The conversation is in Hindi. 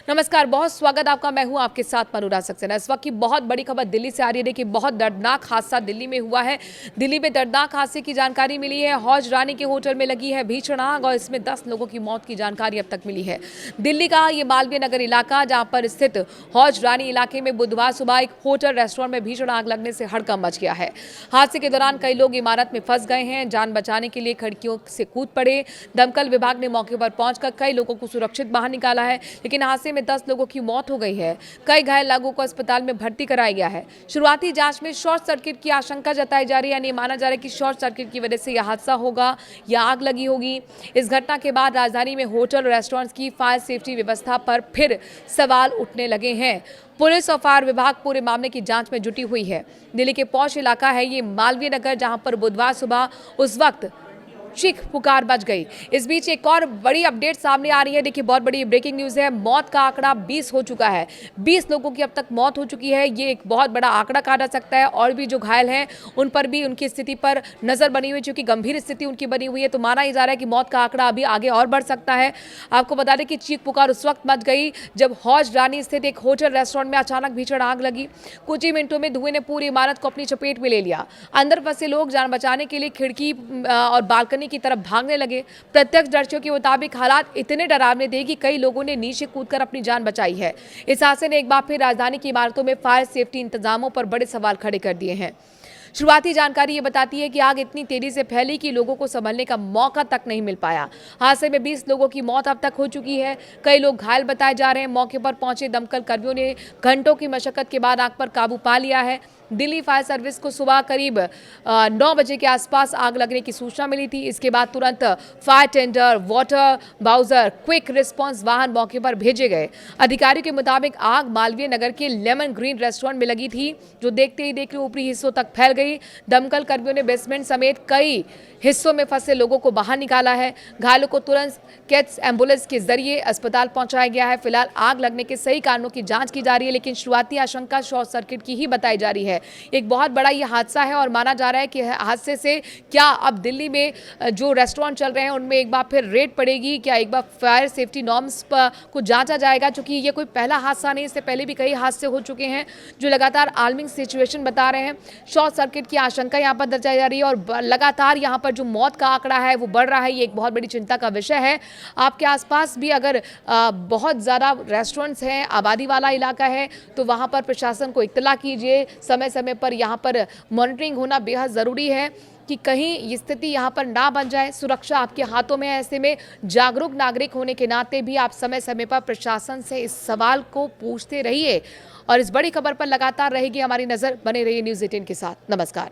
नमस्कार, बहुत स्वागत आपका। मैं हूं आपके साथ मनुरा सक्सेना। इस वक्त की बहुत बड़ी खबर दिल्ली से आ रही है कि बहुत दर्दनाक हादसा दिल्ली में हुआ है। दिल्ली में दर्दनाक हादसे की जानकारी मिली है। हौज रानी के होटल में लगी है भीषण आग और इसमें 10 लोगों की मौत की जानकारी अब तक मिली है। दिल्ली का ये मालवीय नगर इलाका, जहां पर स्थित हौज रानी इलाके में बुधवार सुबह एक होटल रेस्टोरेंट में भीषण आग लगने से हड़कंप मच गया है। हादसे के दौरान कई लोग इमारत में फंस गए हैं, जान बचाने के लिए खिड़कियों से कूद पड़े। दमकल विभाग ने मौके पर पहुंचकर कई लोगों को सुरक्षित बाहर निकाला है, लेकिन हादसे में 10 लोगों की मौत हो गई है। कई घायल लोगों को अस्पताल में भर्ती कराया गया है। शुरुआती जांच में शॉर्ट सर्किट की आशंका जताई जा रही है, यानी माना जा रहा है कि शॉर्ट सर्किट की वजह से यह हादसा होगा या आग लगी होगी। इस घटना के बाद राजधानी में होटल और रेस्टोरेंट्स की फायर सेफ्टी व्यवस्था पर फिर सवाल उठने लगे हैं। पुलिस और फायर विभाग पूरे मामले की जांच में जुटी हुई है। दिल्ली के पौष इलाका है ये मालवीय नगर, जहां पर बुधवार सुबह उस वक्त चीख पुकार बच गई। इस बीच एक और बड़ी अपडेट सामने आ रही है। देखिए, बहुत बड़ी ब्रेकिंग न्यूज़ है। मौत का आंकड़ा 20 हो चुका है। 20 लोगों की अब तक मौत हो चुकी है। ये एक बहुत बड़ा आंकड़ा कहा जा सकता है। और भी जो घायल हैं उन पर भी उनकी स्थिति पर नजर बनी हुई, चूंकि गंभीर स्थिति उनकी बनी हुई है, तो माना ही जा रहा है कि मौत का आंकड़ा अभी आगे और बढ़ सकता है। आपको बता दें कि चीख पुकार उस वक्त मच गई जब हौज रानी स्थित एक होटल रेस्टोरेंट में अचानक भीषण आग लगी। कुछ ही मिनटों में धुएं ने पूरी इमारत को अपनी चपेट में ले लिया। अंदर फंसे लोग जान बचाने के लिए खिड़की और बालकनी की तरफ भागने लगे। प्रत्यक्षदर्शियों के मुताबिक हालात इतने डरावने थे कि कई लोगों ने नीचे कूदकर अपनी जान बचाई है। इस हादसे ने एक बार फिर राजधानी की इमारतों में फायर सेफ्टी इंतजामों पर बड़े सवाल खड़े कर दिए हैं। शुरुआती जानकारी ये बताती है कि आग इतनी तेजी से फैली कि लोगों को संभलने का मौका तक नहीं मिल पाया। हादसे में 20 लोगों की मौत अब तक हो चुकी है। कई लोग घायल बताए जा रहे हैं। मौके पर पहुंचे दमकल कर्मियों ने घंटों की मशक्कत के बाद आग पर काबू पा लिया है। दिल्ली फायर सर्विस को सुबह करीब 9 बजे के आसपास आग लगने की सूचना मिली थी। इसके बाद तुरंत fire tender, water bowser, quick response वाहन मौके पर भेजे गए। अधिकारियों के मुताबिक आग मालवीय नगर के लेमन ग्रीन रेस्टोरेंट में लगी थी, जो देखते ही देखते ऊपरी हिस्सों तक फैल गई। दमकल कर्मियों ने बेसमेंट समेत कई हिस्सों में फंसे लोगों को बाहर निकाला है। घायलों को तुरंत कैट्स एम्बुलेंस के जरिए अस्पताल पहुंचाया गया है। फिलहाल आग लगने के सही कारणों की जांच की जा रही है, लेकिन शुरुआती आशंका शॉर्ट सर्किट की ही बताई जा रही है। एक बहुत बड़ा ये हादसा है और माना जा रहा है कि हादसे से क्या अब दिल्ली में जो रेस्टोरेंट चल रहे हैं उनमें एक बार फिर रेड पड़ेगी, क्या एक बार फायर सेफ्टी नॉर्म्स को जांचा जाएगा, क्योंकि ये कोई पहला हादसा नहीं, इससे पहले भी कई हादसे हो चुके हैं जो लगातार आर्मिंग सिचुएशन बता रहे हैं। शॉर्ट सर्किट की आशंका यहाँ पर दर्शाई जा रही है और लगातार यहाँ पर जो मौत का आंकड़ा है वो बढ़ रहा है। ये एक बहुत बड़ी चिंता का विषय है। आपके आसपास भी अगर बहुत ज़्यादा रेस्टोरेंट्स हैं, आबादी वाला इलाका है, तो वहाँ पर प्रशासन को इत्तला कीजिए। समय समय पर यहाँ पर मॉनिटरिंग होना बेहद ज़रूरी है कि कहीं ये स्थिति यहाँ पर ना बन जाए। सुरक्षा आपके हाथों में है। ऐसे में जागरूक नागरिक होने के नाते भी आप समय समय पर प्रशासन से इस सवाल को पूछते रहिए और इस बड़ी खबर पर लगातार रहेगी हमारी नज़र। बने रहिए न्यूज़ 18 के साथ। नमस्कार।